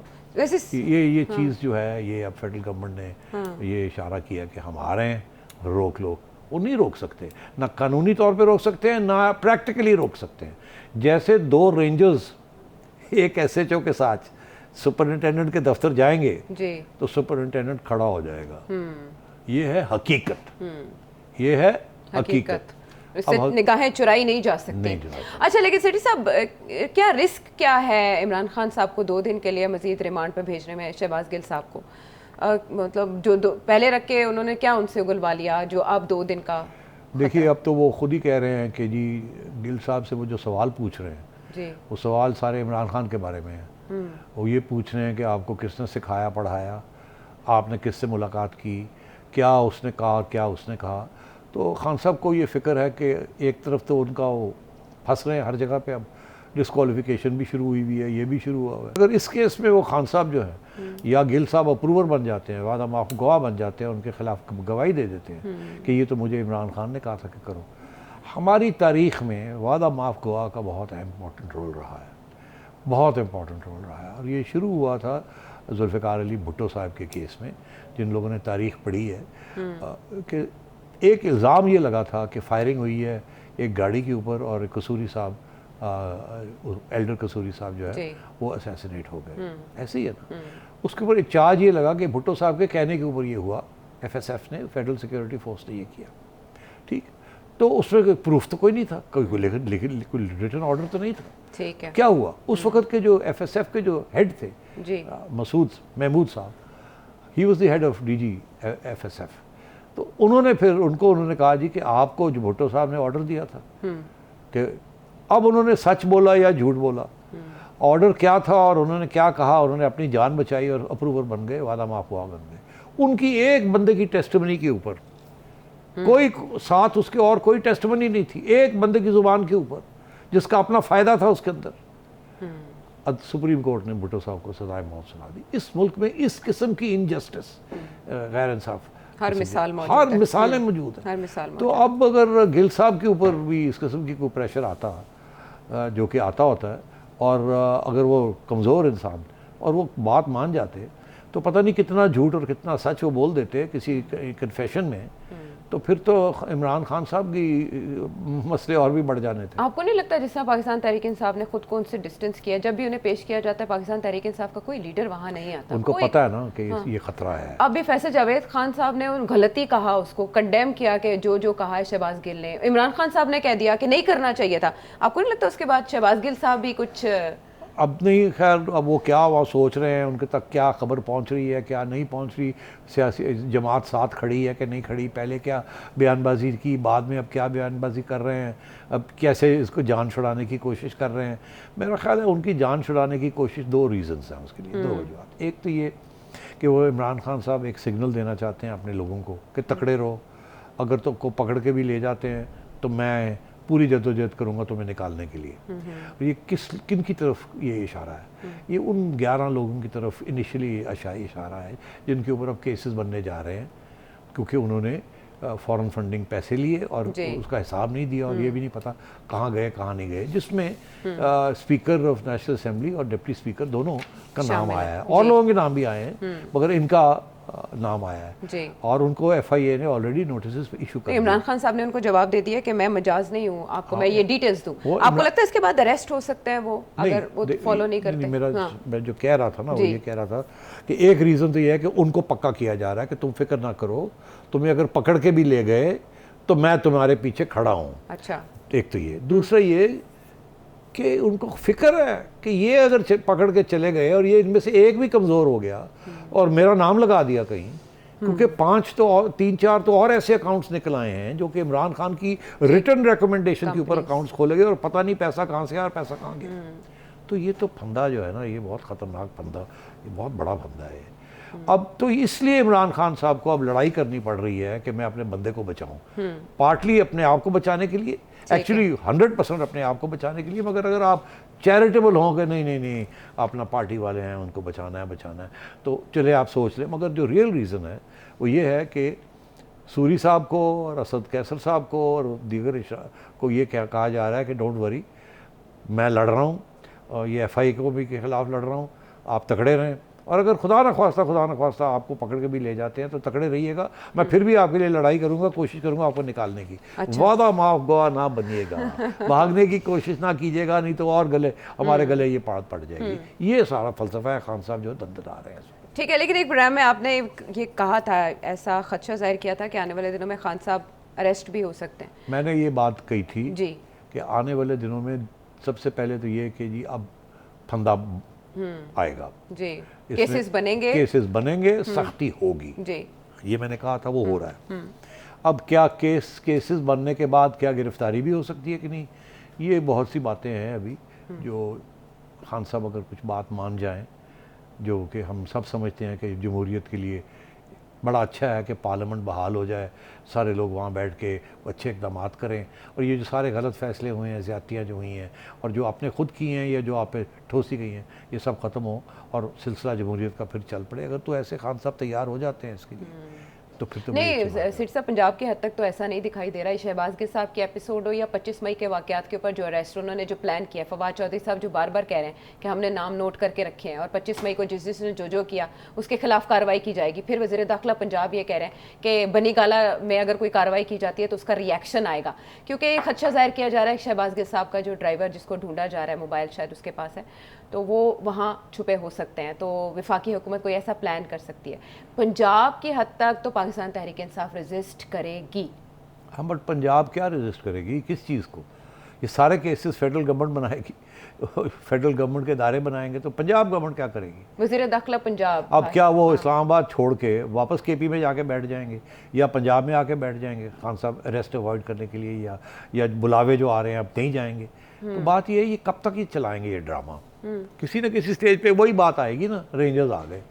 یہ چیز جو ہے, یہ اب فیڈرل گورنمنٹ نے یہ اشارہ کیا کہ ہم آ رہے ہیں, روک لو. وہ نہیں روک سکتے, نہ قانونی طور پہ روک سکتے ہیں, نہ پریکٹیکلی روک سکتے ہیں. جیسے 2 رینجرز ایک ایس ایچ او کے ساتھ سپرنٹینڈنٹ کے دفتر جائیں گے تو سپرنٹینڈنٹ کھڑا ہو جائے گا. یہ ہے حقیقت, یہ ہے حقیقت. اس سے نگاہیں چرائی نہیں جا سکتی. اچھا, لیکن سیٹھی صاحب کیا رسک کیا ہے عمران خان صاحب کو 2 دن کے لیے مزید ریمانڈ پہ بھیجنے میں, شہباز گل صاحب کو؟ مطلب جو پہلے رکھ کے انہوں نے کیا ان سے اگلوا لیا جو اب 2 دن کا؟ دیکھیے اب تو وہ خود ہی کہہ رہے ہیں کہ جی گل صاحب سے وہ جو سوال پوچھ رہے ہیں وہ سوال سارے عمران خان کے بارے میں ہیں. وہ یہ پوچھ رہے ہیں کہ آپ کو کس نے سکھایا پڑھایا, آپ نے کس سے ملاقات کی, کیا اس نے کہا, کیا اس نے کہا. تو خان صاحب کو یہ فکر ہے کہ ایک طرف تو ان کا وہ پھنس رہے ہیں ہر جگہ پہ, اب ڈسکوالیفیکیشن بھی شروع ہوئی ہے, یہ بھی شروع ہوا ہے. اگر اس کیس میں وہ خان صاحب جو ہے یا گل صاحب اپروور بن جاتے ہیں, وعدہ معاف گواہ بن جاتے ہیں, ان کے خلاف گواہی دے دیتے ہیں کہ یہ تو مجھے عمران خان نے کہا تھا کہ کرو. ہماری تاریخ میں وعدہ معاف گواہ کا بہت امپورٹنٹ رول رہا ہے, بہت امپورٹنٹ رول رہا ہے. اور یہ شروع ہوا تھا ذوالفقار علی بھٹو صاحب کے کیس میں. جن لوگوں نے تاریخ پڑھی ہے کہ ایک الزام یہ لگا تھا کہ فائرنگ ہوئی ہے ایک گاڑی کے اوپر اور قصوری صاحب, ایلڈر قصوری صاحب جو ہے وہ اسیسینیٹ ہو گئے. ایسے ہی ہے نا. اس کے اوپر ایک چارج یہ لگا کہ بھٹو صاحب کے کہنے کے اوپر یہ ہوا, ایف ایس ایف نے, فیڈرل سیکیورٹی فورس نے یہ کیا. ٹھیک, تو اس میں پروف تو کوئی نہیں تھا, کوئی ریٹن آرڈر تو نہیں تھا. ٹھیک ہے, کیا ہوا اس وقت کے جو ایف ایس ایف کے جو ہیڈ تھے محمود صاحب, he was the head of D G F S F. تو انہوں نے کہا جی کہ آپ کو جو بھٹو صاحب نے آرڈر دیا تھا کہ, اب انہوں نے سچ بولا یا جھوٹ بولا, آرڈر کیا تھا اور انہوں نے کیا کہا, انہوں نے اپنی جان بچائی اور اپروور بن گئے, وعدہ معاف گواہ بن گئے. ان کی ایک بندے کی ٹیسٹمنی کے اوپر, کوئی ساتھ اس کے اور کوئی ٹیسٹمنی نہیں تھی, ایک بندے کی زبان کے اوپر جس کا اپنا فائدہ تھا اس کے اندر. سپریم کورٹ نے بھٹو صاحب کو سزائے موت سنا دی. اس ملک میں اس قسم کی انجسٹس, غیر انصاف, ہر مثالیں موجود ہیں. تو اب اگر گل صاحب کے اوپر بھی اس قسم کی کوئی پریشر آتا, جو کہ آتا ہوتا ہے, اور اگر وہ کمزور انسان اور وہ بات مان جاتے تو پتہ نہیں کتنا جھوٹ اور کتنا سچ وہ بول دیتے کسی کنفیشن میں, تو پھر تو عمران خان صاحب کی مسئلے اور بھی بڑھ جانے تھے. آپ کو نہیں لگتا جس طرح پاکستان تحریک انصاف نے خود کو ان سے ڈسٹینس کیا, جب بھی انہیں پیش کیا جاتا ہے پاکستان تحریک انصاف کا کوئی لیڈر وہاں نہیں آتا, ان کو پتہ ہے نا کہ یہ خطرہ ہے. اب بھی فیصل جاوید خان صاحب نے ان غلطی کہا, اس کو کنڈیم کیا کہ جو کہا ہے شہباز گل نے, عمران خان صاحب نے کہہ دیا کہ نہیں کرنا چاہیے تھا. آپ کو نہیں لگتا اس کے بعد شہباز گل صاحب بھی کچھ اب نہیں, خیر اب وہ کیا وہ سوچ رہے ہیں, ان کے تک کیا خبر پہنچ رہی ہے, کیا نہیں پہنچ رہی, سیاسی جماعت ساتھ کھڑی ہے کہ نہیں کھڑی, پہلے کیا بیان بازی کی, بعد میں اب کیا بیان بازی کر رہے ہیں, اب کیسے اس کو جان چھڑانے کی کوشش کر رہے ہیں. میرا خیال ہے ان کی جان چھڑانے کی کوشش 2 ریزنز ہیں اس کے لیے, 2 وجوہات. ایک تو یہ کہ وہ عمران خان صاحب ایک سگنل دینا چاہتے ہیں اپنے لوگوں کو کہ تکڑے رہو, اگر تو کو پکڑ کے بھی لے جاتے ہیں تو میں پوری جدوجہد کروں گا تمہیں نکالنے کے لیے. یہ کن کی طرف یہ اشارہ ہے؟ یہ ان 11 لوگوں کی طرف انیشلی اشارہ ہے جن کے اوپر اب کیسز بننے جا رہے ہیں, کیونکہ انہوں نے فورن فنڈنگ پیسے لیے اور اس کا حساب نہیں دیا، اور یہ بھی نہیں پتہ کہاں گئے کہاں نہیں گئے، جس میں اسپیکر آف نیشنل اسمبلی اور ڈپٹی اسپیکر دونوں کا نام آیا ہے، اور لوگوں کے نام بھی آئے ہیں مگر ان کا نام آیا ہے، اور ان کو ایف آئی اے نے آلریڈی نوٹسز ایشو کر عمران خان صاحب نے ان کو جواب دے دیا کہ میں مجاز نہیں ہوں، آپ کو میں یہ ڈیٹیلز دوں. آپ کو لگتا ہے اس کے بعد اریسٹ ہو سکتا ہے وہ اگر وہ فالو نہیں کرتے؟ میں جو کہہ رہا تھا نا وہ یہ کہہ رہا تھا کہ ایک ریزن تو یہ ہے کہ ان کو پکا کیا جا رہا ہے کہ تم فکر نہ کرو، تمہیں اگر پکڑ کے بھی لے گئے تو میں تمہارے پیچھے کھڑا ہوں. اچھا، ایک تو یہ، دوسرا یہ کہ ان کو فکر ہے کہ یہ اگر پکڑ کے چلے گئے اور یہ ان میں سے ایک بھی کمزور ہو گیا اور میرا نام لگا دیا کہیں، کیونکہ 3-4 تو اور ایسے اکاؤنٹس نکل آئے ہیں جو کہ عمران خان کی ریٹن ریکمنڈیشن کے اوپر اکاؤنٹس کھولے گئے اور پتہ نہیں پیسہ کہاں سے آیا اور پیسہ کہاں گیا. تو یہ تو پھندا جو ہے نا، یہ بہت خطرناک پھندا، یہ بہت بڑا پھندا ہے. اب تو اس لیے عمران خان صاحب کو اب لڑائی کرنی پڑ رہی ہے کہ میں اپنے بندے کو بچاؤں، پارٹلی اپنے آپ کو بچانے کے لیے، ایکچولی 100% اپنے آپ کو بچانے کے لیے، مگر اگر آپ چیریٹیبل ہوں کہ نہیں اپنا پارٹی والے ہیں ان کو بچانا ہے تو چلے آپ سوچ لیں. مگر جو ریئل ریزن ہے وہ یہ ہے کہ سوری صاحب کو اور اسد کیسر صاحب کو اور دیگر کو یہ کہا جا رہا ہے کہ ڈونٹ وری، میں لڑ رہا ہوں، اور یہ ایف آئی کو بھی کے خلاف لڑ رہا ہوں، آپ تکڑے رہیں، اور اگر خدا نہ خواستہ آپ کو پکڑ کے بھی لے جاتے ہیں تو تکڑے رہیے گا، میں پھر بھی آپ کے لیے لڑائی کروں گا، کوشش کروں گا آپ کو نکالنے کی. وعدہ معاف گواہ نہ بنیے گا، بھاگنے کی کوشش نہ کیجیے گا، نہیں تو اور ہمارے گلے یہ پڑ جائے گی. یہ سارا فلسفہ ہے خان صاحب جو دندار رہے ہیں. ٹھیک ہے، لیکن ایک پروگرام میں آپ نے یہ کہا تھا، ایسا خدشہ ظاہر کیا تھا کہ آنے والے دنوں میں خان صاحب اریسٹ بھی ہو سکتے ہیں. میں نے یہ بات کہی تھی جی کہ آنے والے دنوں میں سب سے پہلے تو یہ کہ جی اب پھندا آئے گا، جی کیسز بنیں گے، سختی ہوگی. جی یہ میں نے کہا تھا، وہ ہو رہا ہے. اب کیا کیسز بننے کے بعد کیا گرفتاری بھی ہو سکتی ہے کہ نہیں، یہ بہت سی باتیں ہیں ابھی جو خان صاحب اگر کچھ بات مان جائیں، جو کہ ہم سب سمجھتے ہیں کہ جمہوریت کے لیے بڑا اچھا ہے کہ پارلیمنٹ بحال ہو جائے، سارے لوگ وہاں بیٹھ کے اچھے اقدامات کریں، اور یہ جو سارے غلط فیصلے ہوئے ہیں، زیادتیاں جو ہوئی ہیں اور جو آپ نے خود کی ہیں یا جو آپ پہ ٹھوسی گئی ہیں، یہ سب ختم ہو اور سلسلہ جمہوریت کا پھر چل پڑے. اگر تو ایسے خان صاحب تیار ہو جاتے ہیں اس کے لیے تو پھر تو نہیں، سیٹ صاحب پنجاب کی حد تک تو ایسا نہیں دکھائی دے رہا ہے. شہباز گل صاحب کے ایپیسوڈ ہو یا 25 مئی کے واقعات کے اوپر جو اریسٹ انہوں نے جو پلان کیا ہے، فواد چودھری صاحب جو بار بار کہہ رہے ہیں کہ ہم نے نام نوٹ کر کے رکھے ہیں اور 25 مئی کو جس نے جو کیا اس کے خلاف کارروائی کی جائے گی. پھر وزیر داخلہ پنجاب یہ کہہ رہے ہیں کہ بنی گالا میں اگر کوئی کارروائی کی جاتی ہے تو اس کا ری ایکشن آئے گا، کیونکہ ایک خدشہ ظاہر کیا جا رہا ہے شہباز گل صاحب کا جو ڈرائیور جس کو ڈھونڈا جا رہا ہے، موبائل شاید اس کے پاس ہے، تو وہ وہاں چھپے ہو سکتے ہیں. تو وفاقی حکومت کوئی ایسا پلان کر سکتی ہے. پنجاب کی حد تک تو پاکستان تحریک انصاف ریزسٹ کرے گی. ہاں، بٹ پنجاب کیا ریزسٹ کرے گی کس چیز کو؟ یہ سارے کیسز فیڈرل گورنمنٹ بنائے گی، فیڈرل گورنمنٹ کے ادارے بنائیں گے تو پنجاب گورنمنٹ کیا کرے گی؟ وزیر داخلہ پنجاب اب کیا وہ اسلام آباد چھوڑ کے واپس کے پی میں جا کے بیٹھ جائیں گے یا پنجاب میں آ کے بیٹھ جائیں گے خان صاحب اریسٹ اوائڈ کرنے کے لیے، یا بلاوے جو آ رہے ہیں اب نہیں جائیں گے؟ تو بات یہ ہے، یہ کب تک ہی چلائیں گے یہ ڈرامہ؟ کسی نہ کسی سٹیج پہ وہی بات آئے گی نا، رینجرز آ گئے.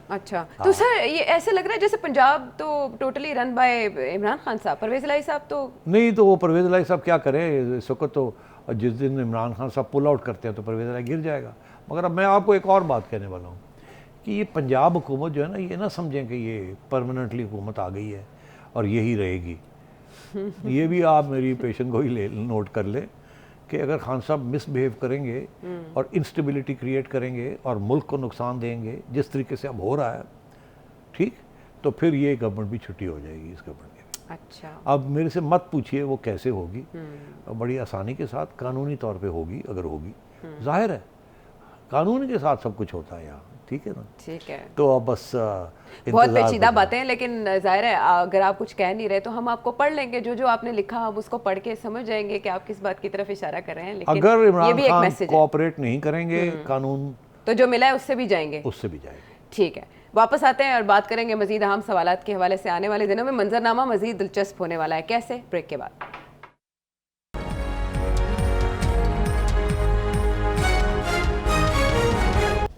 اچھا، تو سر یہ ایسے لگ رہا ہے جیسے پنجاب تو totally run by Imran Khan صاحب، پرویز الہی صاحب تو نہیں. تو وہ پرویز الہی صاحب کیا کریں اس وقت؟ تو جس دن عمران خان صاحب پل آؤٹ کرتے ہیں تو پرویز الہی گر جائے گا. مگر اب میں آپ کو ایک اور بات کہنے والا ہوں کہ یہ پنجاب حکومت جو ہے نا، یہ نہ سمجھیں کہ یہ پرماننٹلی حکومت آ گئی ہے اور یہی رہے گی. یہ بھی آپ میری پیشن کو ہی نوٹ کر لیں کہ اگر خان صاحب مس بیہیو کریں گے اور انسٹیبلٹی کریٹ کریں گے اور ملک کو نقصان دیں گے جس طریقے سے اب ہو رہا ہے، ٹھیک، تو پھر یہ گورنمنٹ بھی چھٹی ہو جائے گی اس گورنمنٹ کی. اچھا، اب میرے سے مت پوچھئے وہ کیسے ہوگی، بڑی آسانی کے ساتھ قانونی طور پہ ہوگی. اگر ہوگی، ظاہر ہے قانون کے ساتھ سب کچھ ہوتا ہے یہاں، ٹھیک ہے نا. ٹھیک ہے، تو اب بس بہت پیچیدہ باتیں ہیں، لیکن ظاہر ہے اگر آپ کچھ کہہ نہیں رہے تو ہم آپ کو پڑھ لیں گے، جو آپ نے لکھا ہم اس کو پڑھ کے سمجھ جائیں گے کہ آپ کس بات کی طرف اشارہ کر رہے ہیں. لیکن اگر عمران خان کوآپریٹ نہیں کریں گے قانون تو جو ملا ہے اس سے بھی جائیں گے. اس سے بھی جائیں گے. ٹھیک ہے، واپس آتے ہیں اور بات کریں گے مزید اہم سوالات کے حوالے سے. آنے والے دنوں میں منظرنامہ مزید دلچسپ ہونے والا ہے. کیسے؟ بریک کے بعد.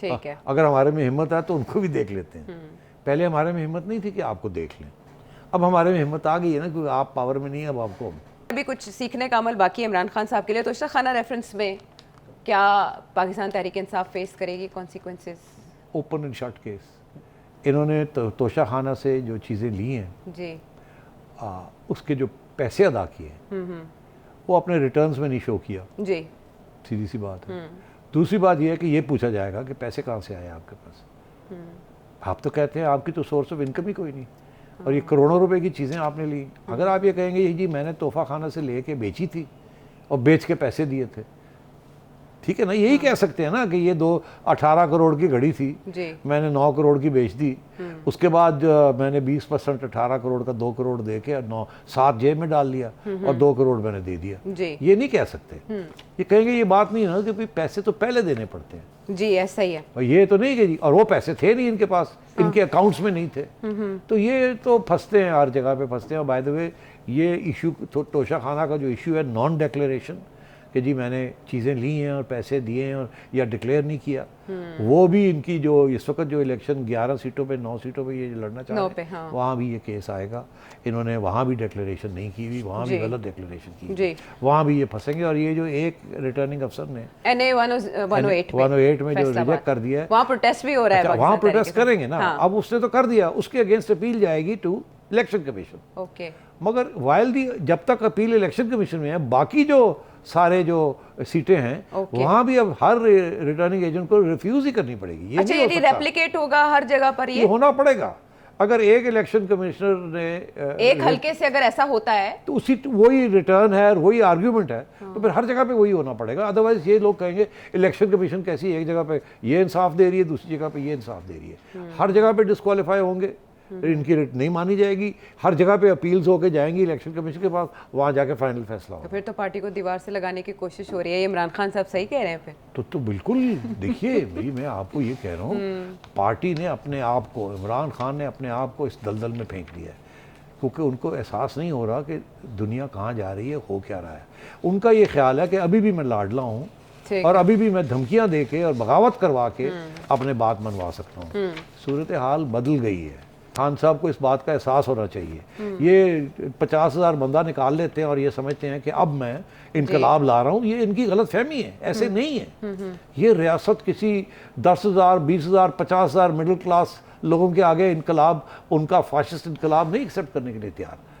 ٹھیک ہے. اگر ہمارے میں ہمت ہے تو ان کو بھی دیکھ لیتے ہیں. پہلے ہمارے میں ہمت نہیں تھی کہ آپ کو دیکھ لیں, اب ہمارے میں ہمت آ گئی ہے نا, کیونکہ آپ پاور میں نہیں ہیں, اب آپ کو ابھی کچھ سیکھنے کا عمل باقی ہے عمران خان صاحب کے لیے. توشہ خانہ ریفرنس میں کیا پاکستان تحریک انصاف فیس کرے گی consequences? Open and shut case. انہوں نے توشہ خانہ سے جو چیزیں لی ہیں جی, اس کے جو پیسے ادا کیے ہیں وہ اپنے ریٹرنز میں نہیں شو کیا. جی, سیدھی سی بات ہے. دوسری بات یہ ہے کہ یہ پوچھا جائے گا کہ پیسے کہاں سے آئے آپ کے پاس. آپ تو کہتے ہیں آپ کی تو سورس آف انکم ہی کوئی نہیں, اور یہ کروڑوں روپے کی چیزیں آپ نے لی. اگر آپ یہ کہیں گے جی میں نے تحفہ خانہ سے لے کے بیچی تھی اور بیچ کے پیسے دیے تھے, ٹھیک ہے نا, یہی کہہ سکتے ہیں نا کہ یہ 18 کروڑ کی گھڑی تھی, میں نے 9 کروڑ کی بیچ دی, اس کے بعد میں نے 20% 18 کروڑ کا 2 کروڑ دے کے 7 جیب میں ڈال لیا اور 2 کروڑ میں نے دے دیا. یہ نہیں کہہ سکتے. یہ کہیں گے یہ بات نہیں ہے نا کہ پیسے تو پہلے دینے پڑتے ہیں. جی ایسا ہی ہے. اور یہ تو نہیں کہ جی, اور وہ پیسے تھے نہیں ان کے پاس, ان کے اکاؤنٹس میں نہیں تھے. تو یہ تو پھنستے ہیں, ہر جگہ پہ پھنستے ہیں. اور بائی دا وے یہ ایشو توشہ خانہ کا جو ایشو ہے نان ڈیکلیریشن, کہ جی میں نے چیزیں لی ہیں اور پیسے دیے ہیں اور یا ڈکلیئر نہیں کیا, وہ بھی ان کی جو اس وقت جو الیکشن 11 سیٹوں پہ 9 سیٹوں پہ یہ لڑنا چاہ رہے ہیں, وہاں بھی یہ کیس آئے گا. انہوں نے وہاں بھی ڈکلیریشن نہیں کی ہوئی, وہاں بھی غلط ڈکلیریشن کی, وہاں بھی یہ پھنسیں گے. اور یہ جو ایک ریٹرننگ افسر نے NA 108 میں جو ریجیکٹ کر دیا ہے, وہاں پروٹیسٹ بھی ہو رہا ہے, وہاں پروٹیسٹ کریں گے نا. اب اس نے تو کر دیا, اس کے اگینسٹ اپیل جائے گی ٹو الیکشن کمیشن. اوکے, مگر جب تک اپیل الیکشن کمیشن میں ہے, باقی جو سارے جو سیٹیں ہیں وہاں بھی اب ہر ریٹرننگ ایجنٹ کو ریفیوز ہی کرنی پڑے گی. اچھا, یہ ریپلیکیٹ ہوگا ہر جگہ پر, یہ ہونا پڑے گا. اگر ایک الیکشن کمشنر نے ایک حلقے سے اگر ایسا ہوتا ہے تو اسی وہی ریٹرن ہے اور وہی آرگیومنٹ ہے, تو پھر ہر جگہ پہ وہی ہونا پڑے گا. ادروائز یہ لوگ کہیں گے الیکشن کمیشن کیسی, ایک جگہ پہ یہ انصاف دے رہی ہے, دوسری جگہ پہ یہ انصاف دے رہی ہے. ہر جگہ پہ ڈسکوالیفائی ہوں گے, ان کی ریٹ نہیں مانی جائے گی. ہر جگہ پہ اپیلز ہو کے جائیں گی الیکشن کمیشن کے پاس, وہاں جا کے فائنل فیصلہ ہوگا. پھر تو پارٹی کو دیوار سے لگانے کی کوشش ہو رہی ہے. یہ عمران خان صاحب صحیح کہہ رہے ہیں پھر تو بالکل. دیکھیے بھائی, میں آپ کو یہ کہہ رہا ہوں, پارٹی نے اپنے آپ کو, عمران خان نے اپنے آپ کو اس دلدل میں پھینک دیا ہے, کیونکہ ان کو احساس نہیں ہو رہا کہ دنیا کہاں جا رہی ہے, ہو کیا رہا ہے. ان کا یہ خیال ہے کہ ابھی بھی میں لاڈلا ہوں اور ابھی بھی میں دھمکیاں دے کے اور بغاوت کروا کے اپنے بات منوا سکتا ہوں. صورتحال بدل گئی ہے. خان صاحب کو اس بات کا احساس ہونا چاہیے. یہ 50,000 بندہ نکال لیتے ہیں اور یہ سمجھتے ہیں کہ اب میں انقلاب لا رہا ہوں. یہ ان کی غلط فہمی ہے, ایسے نہیں ہے. یہ ریاست کسی 10,000 20,000 50,000 مڈل کلاس لوگوں کے آگے انقلاب, ان کا فاشسٹ انقلاب نہیں ایکسیپٹ کرنے کے لیے تیار.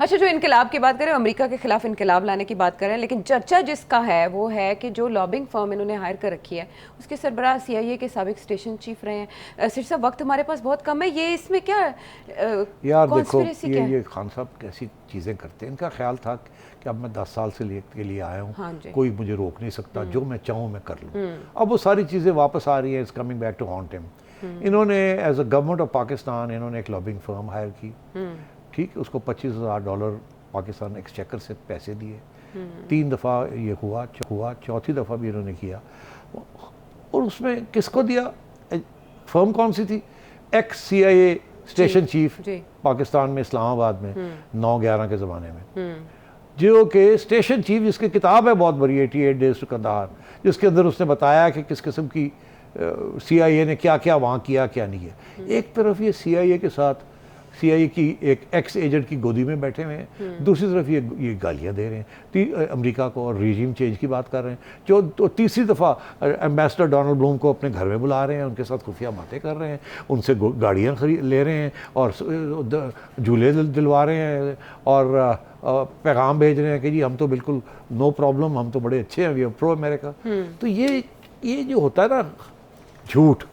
اچھا, جو انقلاب کی بات کریں, امریکہ کے خلاف انقلاب لانے کی بات کریں, لیکن چرچا جس کا ہے وہ ہے کہ جو لابنگ فرم انہوں نے ہائر کر رکھی ہے اس کے سربراہ CIA کے سابق اسٹیشن چیف رہے ہیں. سر صاحب وقت ہمارے پاس بہت کم ہے, یہ اس میں کیا یار دیکھو, یہ خان صاحب کیسی چیزیں کرتے ہیں. ان کا خیال تھا کہ اب میں 10 سال سے کے لیے آیا ہوں, کوئی مجھے روک نہیں سکتا, جو میں چاہوں میں کر لوں. اب وہ ساری چیزیں واپس آ رہی ہیں, it's coming back to haunt him. انہوں نے as a government of Pakistan انہوں نے ایک لابنگ فرم ہائر کی, ٹھیک, اس کو $25,000 پاکستان ایکسچیکر سے پیسے دیے. 3 دفعہ یہ ہوا, چوتھی دفعہ بھی انہوں نے کیا. اور اس میں کس کو دیا, فرم کون سی تھی, x CIA station chief Pakistan میں اسلام آباد میں 9/11 کے زمانے میں, جو کہ اسٹیشن چیف جس کی کتاب ہے بہت بڑی 88 Days to Kandahar, جس کے اندر اس نے بتایا کہ کس قسم کی CIA نے کیا کیا وہاں کیا نہیں کیا. ایک طرف یہ CIA کے ساتھ CIA کی ایک ایکس ایجنٹ کی گودی میں بیٹھے ہوئے ہیں, دوسری طرف یہ گالیاں دے رہے ہیں امریکہ کو اور ریجیم چینج کی بات کر رہے ہیں. جو تیسری دفعہ ایمبیسڈر ڈونلڈ بلوم کو اپنے گھر میں بلا رہے ہیں, ان کے ساتھ خفیہ باتیں کر رہے ہیں, ان سے گاڑیاں لے رہے ہیں اور جھولے دلوا رہے ہیں اور پیغام بھیج رہے ہیں کہ جی ہم تو بالکل نو پرابلم, ہم تو بڑے اچھے ہیں, وی آر پرو امریکہ. تو یہ جو ہوتا ہے نا جھوٹ,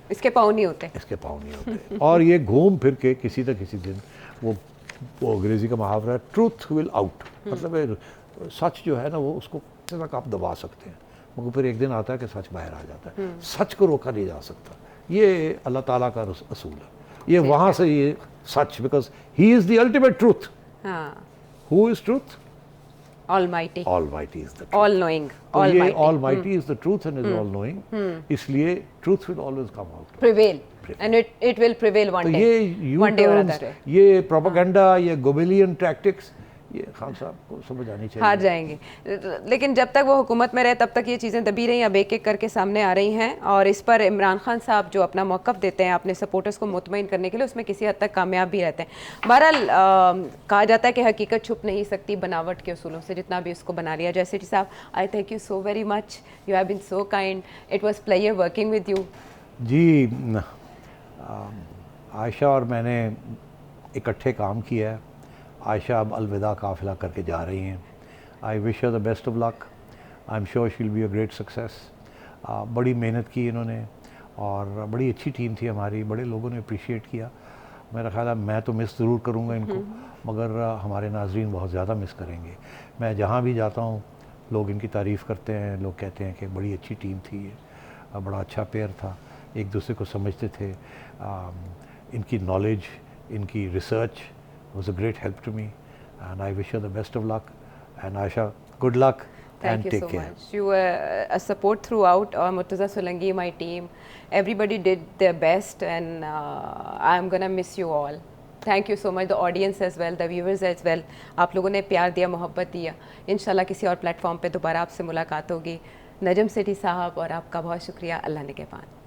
اس کے پاؤں نہیں ہوتے, اس کے پاؤں نہیں ہوتے. اور یہ گھوم پھر کے کسی نہ کسی دن وہ انگریزی کا محاورہ ہے ٹروتھ ول آؤٹ, مطلب سچ جو ہے نا وہ اس کو تک آپ دبا سکتے ہیں, مگر پھر ایک دن آتا ہے کہ سچ باہر آ جاتا ہے. سچ کو روکا نہیں جا سکتا. یہ اللہ تعالیٰ کا اصول ہے. یہ وہاں سے یہ سچ, because he is the ultimate truth. Who is truth, Almighty. Almighty is the truth. All knowing. Almighty. Almighty is the truth and is all knowing. اس لیے truth will always come out. Prevail. And it will prevail one day. یہ one day or other. یہ propaganda, یہ Goebbelian tactics, یہ خان صاحب کو سمجھ آنی چاہیے. ہار جائیں گے. لیکن جب تک وہ حکومت میں رہے تب تک یہ چیزیں دبی رہی, اب ایک ایک کر کے سامنے آ رہی ہیں, اور اس پر عمران خان صاحب جو اپنا موقف دیتے ہیں اپنے سپورٹرز کو مطمئن کرنے کے لیے, اس میں کسی حد تک کامیاب بھی رہتے ہیں. بہرحال کہا جاتا ہے کہ حقیقت چھپ نہیں سکتی بناوٹ کے اصولوں سے, جتنا بھی اس کو بنا لیا جائے. سیٹھی صاحب, I thank you so very much, you have been so kind, it was pleasure working with you. جی, عائشہ اور میں نے اکٹھے کام کیا ہے. عائشہ اب الوداع قافلہ کر کے جا رہی ہیں. I wish her the best of luck. I am sure she will be a great success. بڑی محنت کی انہوں نے اور بڑی اچھی ٹیم تھی ہماری, بڑے لوگوں نے اپریشیٹ کیا. میرا خیال ہے میں تو مس ضرور کروں گا ان کو, مگر ہمارے ناظرین بہت زیادہ مس کریں گے. میں جہاں بھی جاتا ہوں لوگ ان کی تعریف کرتے ہیں, لوگ کہتے ہیں کہ بڑی اچھی ٹیم تھی یہ, بڑا اچھا پیئر تھا, ایک دوسرے کو سمجھتے تھے. ان کی نالج, ان کی research was a great help to me, and I wish her the best of luck. And Aisha, good luck Thank and you take so care. much. You were a support throughout. Murtaza Solangi, my team, everybody did their best, and I'm gonna miss you all. Thank you so much, the audience as well, the viewers as well. آپ لوگوں نے پیار دیا, محبت دیا. انشاءاللہ کسی اور پلیٹ فارم پہ دوبارہ آپ سے ملاقات ہوگی. نجم سیٹھی صاحب اور آپ کا بہت شکریہ. اللہ نگہبان.